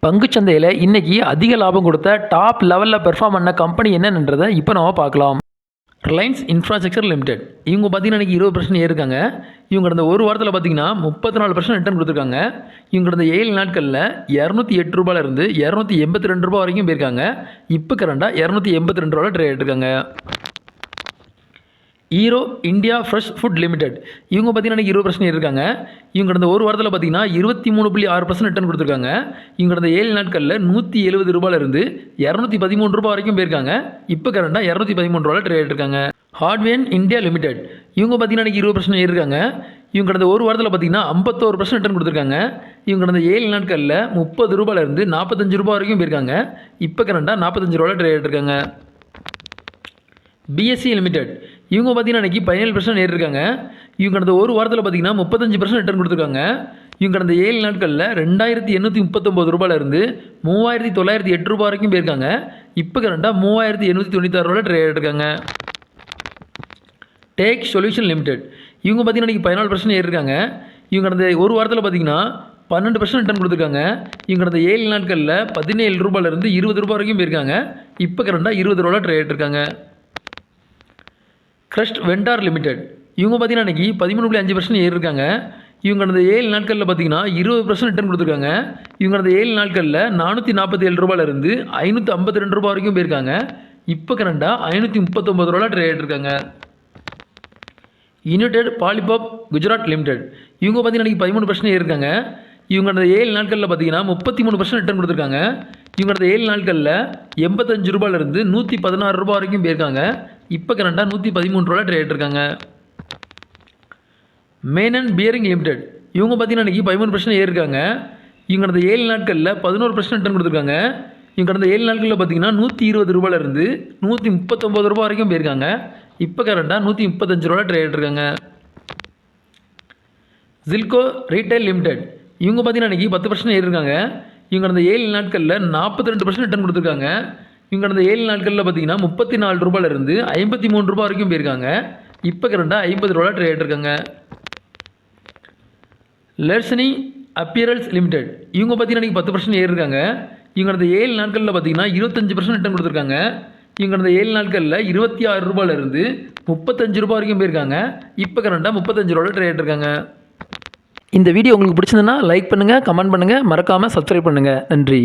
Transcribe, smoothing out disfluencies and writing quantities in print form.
பங்குச்சந்தையில் இன்னைக்கு அதிக லாபம் கொடுத்த டாப் லெவலில் பெர்ஃபார்ம் பண்ண கம்பெனி என்னன்றதை இப்போ நம்ம பார்க்கலாம். ரிலையன்ஸ் இன்ஃப்ராஸ்ட்ரக்சர் லிமிடெட் இவங்க பார்த்தீங்கன்னா இன்றைக்கி 20% ஏறிருக்காங்க. இவங்க கடந்த ஒரு வாரத்தில் பார்த்தீங்கன்னா 34% ரிட்டர்ன் கொடுத்துருக்காங்க. இவங்க கடந்த 7 நாட்களில் ரூ. 208 ரூ. 282 வரைக்கும் போயிருக்காங்க. இப்போ கரண்டாக ரூ. 282 ட்ரேட் ஆகிட்டுருக்காங்க. ஈரோ இந்தியா ஃப்ரெஷ் ஃபுட் லிமிடெட் இவங்க பார்த்தீங்கன்னா 20% இருக்காங்க. இவங்க கடந்த ஒரு வாரத்தில் பார்த்தீங்கன்னா 23.6% ரிட்டர்ன் கொடுத்துருக்காங்க. இவங்க கடந்த 7 நாட்களில் ரூ. 170 ரூ. 213 வரைக்கும் போயிருக்காங்க. இப்போ கரண்டாக ரூ. 213 ட்ரேட் இருக்காங்க. ஹார்ட்வேர் இந்தியா லிமிடெட் இவங்க பார்த்தீங்கன்னா 20% இருக்காங்க. இவங்க கடந்த ஒரு வாரத்தில் பார்த்தீங்கன்னா 51% ரிட்டர்ன் கொடுத்துருக்காங்க. இவங்க கடந்த 7 நாட்களில் ரூ. 30 ரூ. 45 வரைக்கும் போயிருக்காங்க. இப்போ கரண்டாக ரூ. 45 ட்ரேட் இருக்காங்க. பிஎஸ்சி லிமிடெட் இவங்க பார்த்தீங்கன்னா இன்றைக்கி 17% ஏறிருக்காங்க. இவங்க கடந்த ஒரு வாரத்தில் பார்த்தீங்கன்னா 35% ரிட்டர்ன் கொடுத்துருக்காங்க. இவங்க கடந்த 7 நாட்களில் ரூ. 2839 வரைக்கும் போயிருக்காங்க. இப்போ கரண்டாக ரூ. 3896 ட்ரேட் இருக்காங்க. டேக் சொல்யூஷன் லிமிடெட் இவங்க பார்த்தீங்கன்னா இன்றைக்கி 14% ஏறிருக்காங்க. இவங்க கடந்த ஒரு வாரத்தில் பார்த்தீங்கன்னா 12% ரிட்டர்ன் கொடுத்துருக்காங்க. இவங்க கடந்த 7 நாட்களில் ரூ. 17 வரைக்கும் போயிருக்காங்க. இப்போ கரண்டாக ரூ. 20 ட்ரேட் இருக்காங்க. கிரஸ்ட் வெண்டார் லிமிடெட் இவங்க பார்த்தீங்கன்னா இன்றைக்கி 13.5% ஏறிருக்காங்க. இவங்க கடந்த 7 நாட்களில் பார்த்தீங்கன்னா 20% ரிட்டர்ன் கொடுத்துருக்காங்க. இவங்க கடந்த 7 நாட்களில் ரூ. 447 வரைக்கும் போயிருக்காங்க. இப்போ கரண்டாக ரூ. 539 ட்ரேட் இருக்காங்க. யுனைடெட் பாலிபாப் குஜராத் லிமிடெட் இவங்க பார்த்தீங்கன்னா இன்றைக்கி 13% ஏறிருக்காங்க. இவங்க கடந்த 7 நாட்களில் பார்த்தீங்கன்னா 33% ரிட்டர்ன் கொடுத்துருக்காங்க. இவங்க கடந்த 7 நாட்களில் ரூ. 85 வரைக்கும் போயிருக்காங்க. இப்போ கரண்டாக ரூ. 113 ட்ரேட் இருக்காங்க. மேனன் பியரிங் லிமிடெட் இவங்க பார்த்தீங்கன்னா இன்றைக்கி 13% ஏறிருக்காங்க. இவங்க கடந்த 7 நாட்களில் 11% ரிட்டர்ன் கொடுத்துருக்காங்க. இவங்க கடந்த 7 நாட்களில் பார்த்தீங்கன்னா ரூ. 120 வரைக்கும் போயிருக்காங்க. இப்போ கரண்டாக ரூ. 135 ட்ரேட் இருக்காங்க. ஜில்கோ ரீட்டைல் லிமிடெட் இவங்க பார்த்தீங்கன்னா இன்றைக்கி 10% ஏறிருக்காங்க. இவங்க கடந்த 7 நாட்களில் 42% ரிட்டர்ன் கொடுத்துருக்காங்க. இவங்க கடந்த 7 நாட்களில் பார்த்தீங்கன்னா ரூ. 53 வரைக்கும் போயிருக்காங்க. இப்போ கரண்டாக ரூ. 50 ட்ரேட் இருக்காங்க. லெர்சனி அப்பியரல்ஸ் லிமிடெட் இவங்க பார்த்தீங்கன்னா இன்றைக்கி 10% ஏறிருக்காங்க. இவங்க கடந்த 7 நாட்களில் பார்த்தீங்கன்னா 25% ரிட்டர்ன் கொடுத்துருக்காங்க. இவங்க கடந்த 7 நாட்களில் ரூ. 36 வரைக்கும் போயிருக்காங்க. இப்போ கரண்டாக ரூ. 35 ட்ரேட் இருக்காங்க. இந்த வீடியோ உங்களுக்கு பிடிச்சிருந்ததுன்னா லைக் பண்ணுங்கள், கமெண்ட் பண்ணுங்கள், மறக்காமல் சப்ஸ்கிரைப் பண்ணுங்கள். நன்றி.